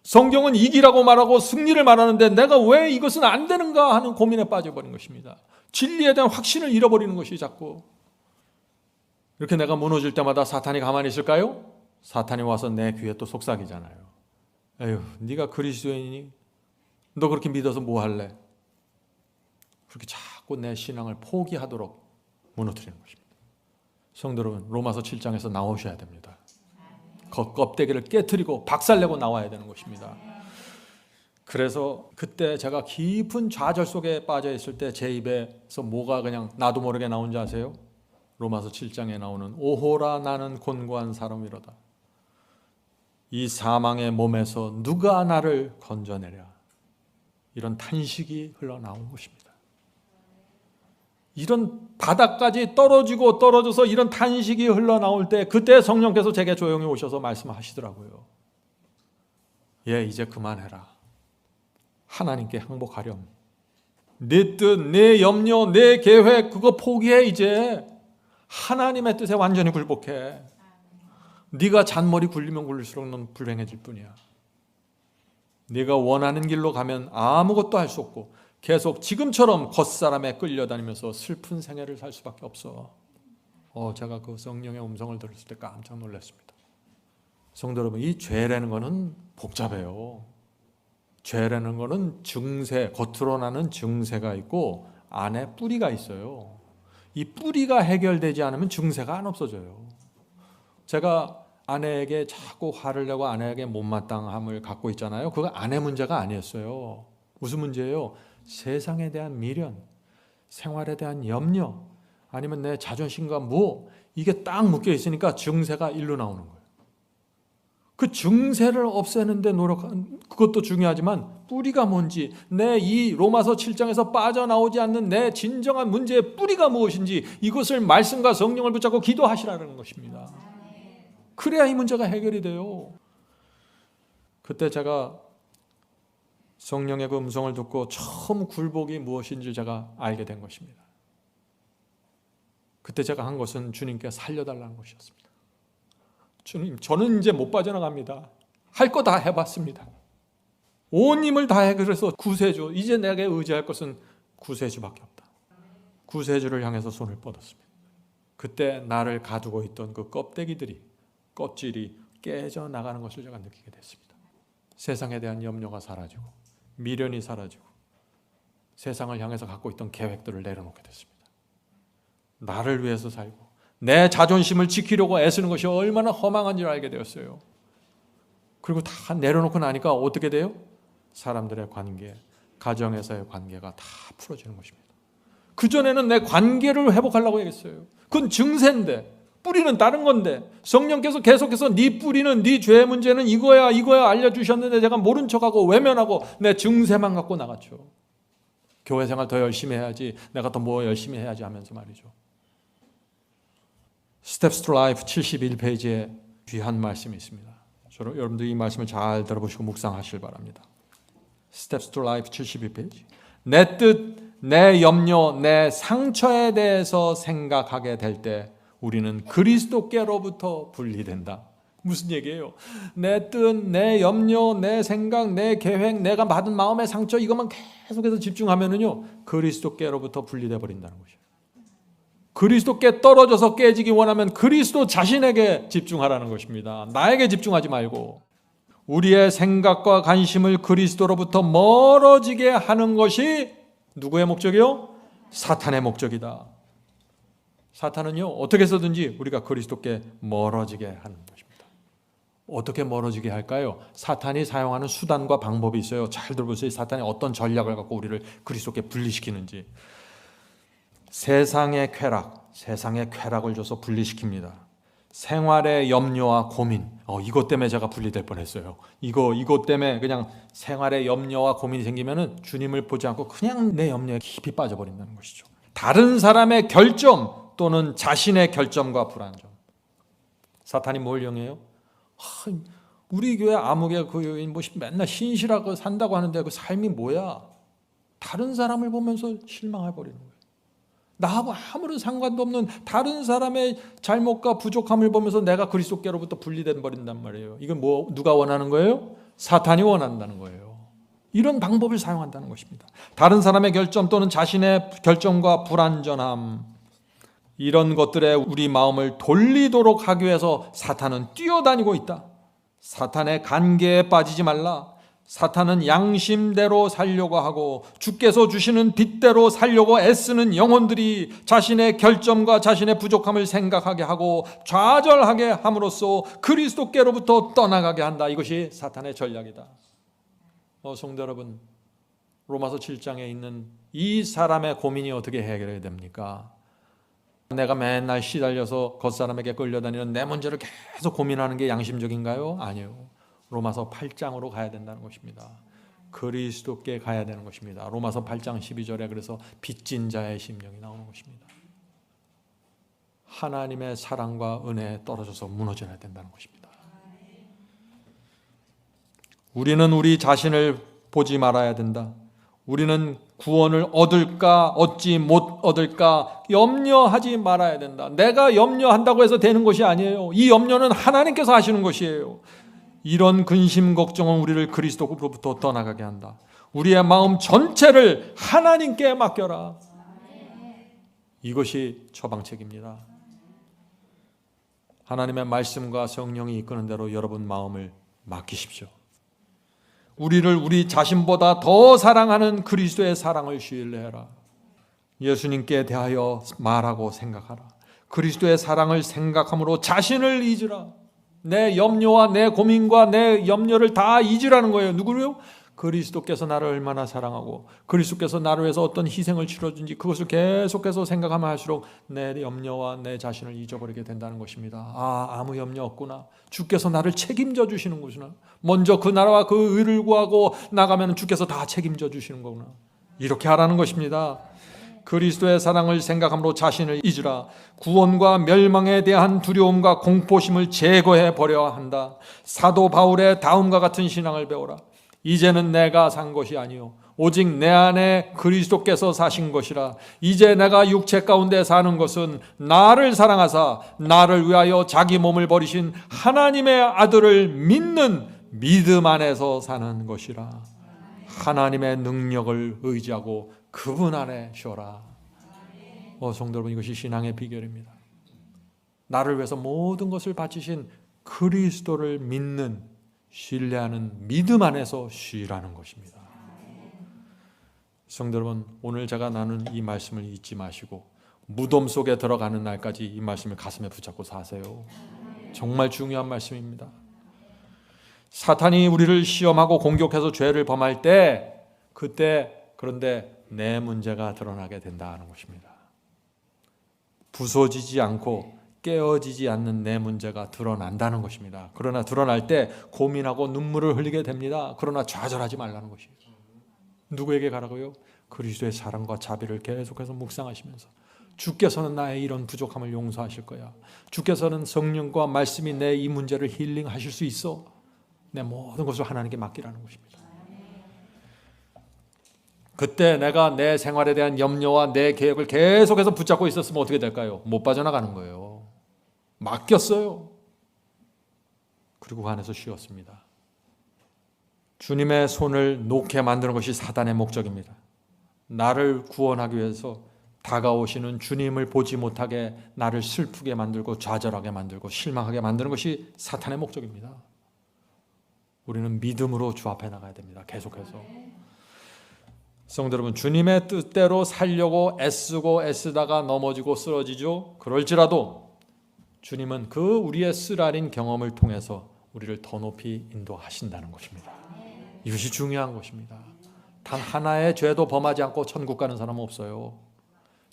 성경은 이기라고 말하고 승리를 말하는데 내가 왜 이것은 안 되는가 하는 고민에 빠져버린 것입니다. 진리에 대한 확신을 잃어버리는 것이 자꾸. 이렇게 내가 무너질 때마다 사탄이 가만히 있을까요? 사탄이 와서 내 귀에 또 속삭이잖아요. 에휴, 네가 그리스도인이니? 너 그렇게 믿어서 뭐 할래? 그렇게 자꾸 내 신앙을 포기하도록 무너뜨리는 것입니다. 성도 여러분, 로마서 7장에서 나오셔야 됩니다. 껍데기를 깨트리고 박살내고 나와야 되는 것입니다. 그래서 그때 제가 깊은 좌절 속에 빠져 있을 때 제 입에서 뭐가 그냥 나도 모르게 나온지 아세요? 로마서 7장에 나오는 오호라 나는 곤고한 사람이로다. 이 사망의 몸에서 누가 나를 건져내랴. 이런 탄식이 흘러나온 것입니다. 이런 바닥까지 떨어져서 이런 탄식이 흘러나올 때 그때 성령께서 제게 조용히 오셔서 말씀하시더라고요. 이제 그만해라. 하나님께 항복하렴. 내 뜻, 내 염려, 내 계획 그거 포기해. 이제 하나님의 뜻에 완전히 굴복해. 네가 잔머리 굴리면 굴릴수록 넌 불행해질 뿐이야. 네가 원하는 길로 가면 아무것도 할 수 없고 계속 지금처럼 겉사람에 끌려다니면서 슬픈 생애를 살 수밖에 없어. 제가 그 성령의 음성을 들었을 때 깜짝 놀랐습니다. 성도 여러분, 이 죄라는 거는 복잡해요. 죄라는 거는 증세, 겉으로 나는 증세가 있고 안에 뿌리가 있어요. 이 뿌리가 해결되지 않으면 증세가 안 없어져요. 제가 아내에게 자꾸 화를 내고 아내에게 못마땅함을 갖고 있잖아요. 그거 아내 문제가 아니었어요. 무슨 문제예요? 세상에 대한 미련, 생활에 대한 염려, 아니면 내 자존심과 무엇, 이게 딱 묶여 있으니까 증세가 일로 나오는 거예요. 그 증세를 없애는데 노력하는 그것도 중요하지만 뿌리가 뭔지, 내 이 로마서 7장에서 빠져나오지 않는 내 진정한 문제의 뿌리가 무엇인지 이것을 말씀과 성령을 붙잡고 기도하시라는 것입니다. 그래야 이 문제가 해결이 돼요. 그때 제가 성령의 그 음성을 듣고 처음 굴복이 무엇인지 제가 알게 된 것입니다. 그때 제가 한 것은 주님께 살려달라는 것이었습니다. 주님, 저는 이제 못 빠져나갑니다. 할 거 다 해봤습니다. 온 힘을 다해 그래서 구세주, 이제 내게 의지할 것은 구세주밖에 없다. 구세주를 향해서 손을 뻗었습니다. 그때 나를 가두고 있던 그 껍질이 깨져 나가는 것을 제가 느끼게 됐습니다. 세상에 대한 염려가 사라지고 미련이 사라지고 세상을 향해서 갖고 있던 계획들을 내려놓게 됐습니다. 나를 위해서 살고 내 자존심을 지키려고 애쓰는 것이 얼마나 허망한지를 알게 되었어요. 그리고 다 내려놓고 나니까 어떻게 돼요? 사람들의 관계, 가정에서의 관계가 다 풀어지는 것입니다. 그전에는 내 관계를 회복하려고 했어요. 그건 증세인데 뿌리는 다른 건데 성령께서 계속해서 네 뿌리는 네 죄의 문제는 이거야 알려주셨는데 제가 모른 척하고 외면하고 내 증세만 갖고 나갔죠. 교회 생활 더 열심히 해야지, 내가 더 뭐 열심히 해야지 하면서 말이죠. Steps to Life 71페이지에 귀한 말씀이 있습니다. 여러분들 이 말씀을 잘 들어보시고 묵상하시길 바랍니다. Steps to Life 71페이지. 내 뜻, 내 염려, 내 상처에 대해서 생각하게 될 때 우리는 그리스도께로부터 분리된다. 무슨 얘기예요? 내 뜻, 내 염려, 내 생각, 내 계획, 내가 받은 마음의 상처 이것만 계속해서 집중하면은요 그리스도께로부터 분리돼 버린다는 것이에요. 그리스도께 떨어져서 깨지기 원하면 그리스도 자신에게 집중하라는 것입니다. 나에게 집중하지 말고 우리의 생각과 관심을 그리스도로부터 멀어지게 하는 것이 누구의 목적이요? 사탄의 목적이다. 사탄은요 어떻게 해서든지 우리가 그리스도께 멀어지게 하는 것입니다. 어떻게 멀어지게 할까요? 사탄이 사용하는 수단과 방법이 있어요. 잘 들어보세요. 사탄이 어떤 전략을 갖고 우리를 그리스도께 분리시키는지. 세상의 쾌락을 줘서 분리시킵니다. 생활의 염려와 고민, 이것 때문에 제가 분리될 뻔했어요. 이것 때문에 그냥 생활의 염려와 고민이 생기면은 주님을 보지 않고 그냥 내 염려에 깊이 빠져버린다는 것이죠. 다른 사람의 결점 또는 자신의 결점과 불안점. 사탄이 뭘 이용해요? 우리 교회 아무개 그 여인 맨날 신실하고 산다고 하는데 그 삶이 뭐야? 다른 사람을 보면서 실망해버리는 거예요. 나하고 아무런 상관도 없는 다른 사람의 잘못과 부족함을 보면서 내가 그리스도께로부터 분리돼 버린단 말이에요. 이건 누가 원하는 거예요? 사탄이 원한다는 거예요. 이런 방법을 사용한다는 것입니다. 다른 사람의 결점 또는 자신의 결점과 불완전함, 이런 것들에 우리 마음을 돌리도록 하기 위해서 사탄은 뛰어다니고 있다. 사탄의 관계에 빠지지 말라. 사탄은 양심대로 살려고 하고 주께서 주시는 빛대로 살려고 애쓰는 영혼들이 자신의 결점과 자신의 부족함을 생각하게 하고 좌절하게 함으로써 그리스도께로부터 떠나가게 한다. 이것이 사탄의 전략이다. 성도 여러분, 로마서 7장에 있는 이 사람의 고민이 어떻게 해결해야 됩니까? 내가 맨날 시달려서 겉사람에게 끌려다니는 내 문제를 계속 고민하는 게 양심적인가요? 아니요. 로마서 8장으로 가야 된다는 것입니다. 그리스도께 가야 되는 것입니다. 로마서 8장 12절에 그래서 빚진 자의 심령이 나오는 것입니다. 하나님의 사랑과 은혜에 떨어져서 무너져야 된다는 것입니다. 우리는 우리 자신을 보지 말아야 된다. 우리는 구원을 얻을까 얻지 못 얻을까 염려하지 말아야 된다. 내가 염려한다고 해서 되는 것이 아니에요. 이 염려는 하나님께서 하시는 것이에요. 이런 근심 걱정은 우리를 그리스도로부터 떠나가게 한다. 우리의 마음 전체를 하나님께 맡겨라. 이것이 처방책입니다. 하나님의 말씀과 성령이 이끄는 대로 여러분 마음을 맡기십시오. 우리를 우리 자신보다 더 사랑하는 그리스도의 사랑을 신뢰해라. 예수님께 대하여 말하고 생각하라. 그리스도의 사랑을 생각함으로 자신을 잊으라. 내 염려와 내 고민과 내 염려를 다 잊으라는 거예요. 누구를요? 그리스도께서 나를 얼마나 사랑하고 그리스도께서 나를 위해서 어떤 희생을 치러준지 그것을 계속해서 생각하면 할수록 내 염려와 내 자신을 잊어버리게 된다는 것입니다. 아무 염려 없구나. 주께서 나를 책임져 주시는 것이구나. 먼저 그 나라와 그 의를 구하고 나가면 주께서 다 책임져 주시는 거구나. 이렇게 하라는 것입니다. 그리스도의 사랑을 생각함으로 자신을 잊으라. 구원과 멸망에 대한 두려움과 공포심을 제거해 버려야 한다. 사도 바울의 다음과 같은 신앙을 배워라. 이제는 내가 산 것이 아니요 오직 내 안에 그리스도께서 사신 것이라. 이제 내가 육체 가운데 사는 것은 나를 사랑하사 나를 위하여 자기 몸을 버리신 하나님의 아들을 믿는 믿음 안에서 사는 것이라. 하나님의 능력을 의지하고 그분 안에 쉬어라. 성도 여러분, 이것이 신앙의 비결입니다. 나를 위해서 모든 것을 바치신 그리스도를 믿는, 신뢰하는 믿음 안에서 쉬라는 것입니다. 성도 여러분, 오늘 제가 나눈 이 말씀을 잊지 마시고 무덤 속에 들어가는 날까지 이 말씀을 가슴에 붙잡고 사세요. 정말 중요한 말씀입니다. 사탄이 우리를 시험하고 공격해서 죄를 범할 때 그런데 내 문제가 드러나게 된다는 것입니다. 부서지지 않고 깨어지지 않는 내 문제가 드러난다는 것입니다. 그러나 드러날 때 고민하고 눈물을 흘리게 됩니다. 그러나 좌절하지 말라는 것이에요. 누구에게 가라고요? 그리스도의 사랑과 자비를 계속해서 묵상하시면서 주께서는 나의 이런 부족함을 용서하실 거야. 주께서는 성령과 말씀이 내 이 문제를 힐링하실 수 있어. 내 모든 것을 하나님께 맡기라는 것입니다. 그때 내가 내 생활에 대한 염려와 내 계획을 계속해서 붙잡고 있었으면 어떻게 될까요? 못 빠져나가는 거예요. 맡겼어요. 그리고 그 안에서 쉬었습니다. 주님의 손을 놓게 만드는 것이 사단의 목적입니다. 나를 구원하기 위해서 다가오시는 주님을 보지 못하게 나를 슬프게 만들고 좌절하게 만들고 실망하게 만드는 것이 사탄의 목적입니다. 우리는 믿음으로 주 앞에 나가야 됩니다. 계속해서. 성도 여러분, 주님의 뜻대로 살려고 애쓰다가 넘어지고 쓰러지죠. 그럴지라도 주님은 그 우리의 쓰라린 경험을 통해서 우리를 더 높이 인도하신다는 것입니다. 이것이 중요한 것입니다. 단 하나의 죄도 범하지 않고 천국 가는 사람은 없어요.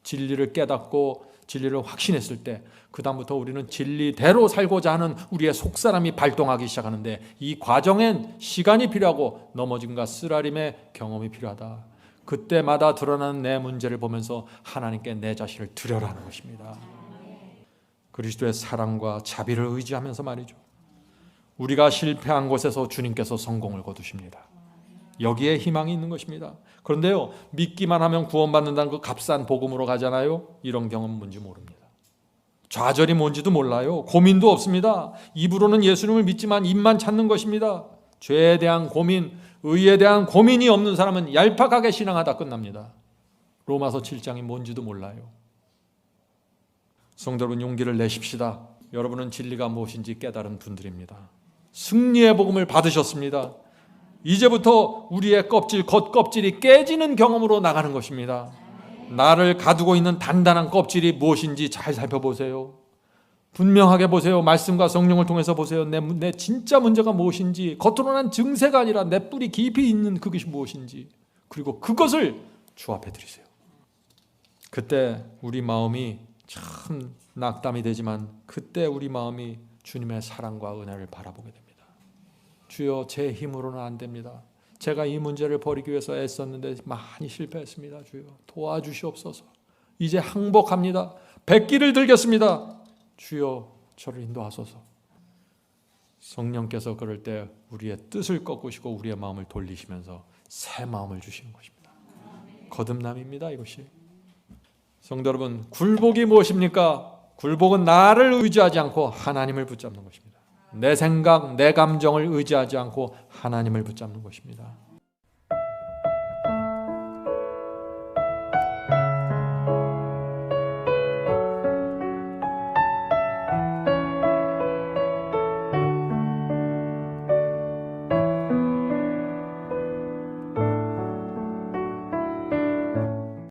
진리를 깨닫고 진리를 확신했을 때 그 다음부터 우리는 진리대로 살고자 하는 우리의 속사람이 발동하기 시작하는데 이 과정엔 시간이 필요하고 넘어짐과 쓰라림의 경험이 필요하다. 그때마다 드러나는 내 문제를 보면서 하나님께 내 자신을 드려라는 것입니다. 그리스도의 사랑과 자비를 의지하면서 말이죠. 우리가 실패한 곳에서 주님께서 성공을 거두십니다. 여기에 희망이 있는 것입니다. 그런데요, 믿기만 하면 구원받는다는 그 값싼 복음으로 가잖아요. 이런 경험은 뭔지 모릅니다. 좌절이 뭔지도 몰라요. 고민도 없습니다. 입으로는 예수님을 믿지만 입만 찾는 것입니다. 죄에 대한 고민, 의에 대한 고민이 없는 사람은 얄팍하게 신앙하다 끝납니다. 로마서 7장이 뭔지도 몰라요. 성도 여러분, 용기를 내십시다. 여러분은 진리가 무엇인지 깨달은 분들입니다. 승리의 복음을 받으셨습니다. 이제부터 우리의 겉껍질이 깨지는 경험으로 나가는 것입니다. 나를 가두고 있는 단단한 껍질이 무엇인지 잘 살펴보세요. 분명하게 보세요. 말씀과 성령을 통해서 보세요. 내 진짜 문제가 무엇인지, 겉으로 난 증세가 아니라 내 뿌리 깊이 있는 그것이 무엇인지, 그리고 그것을 주 앞에 드리세요. 그때 우리 마음이 참 낙담이 되지만 그때 우리 마음이 주님의 사랑과 은혜를 바라보게 됩니다. 주여, 제 힘으로는 안 됩니다. 제가 이 문제를 버리기 위해서 애썼는데 많이 실패했습니다. 주여, 도와주시옵소서. 이제 항복합니다. 백기를 들겠습니다. 주여, 저를 인도하소서. 성령께서 그럴 때 우리의 뜻을 꺾으시고 우리의 마음을 돌리시면서 새 마음을 주시는 것입니다. 거듭남입니다, 이것이. 성도 여러분, 굴복이 무엇입니까? 굴복은 나를 의지하지 않고 하나님을 붙잡는 것입니다. 내 생각, 내 감정을 의지하지 않고 하나님을 붙잡는 것입니다.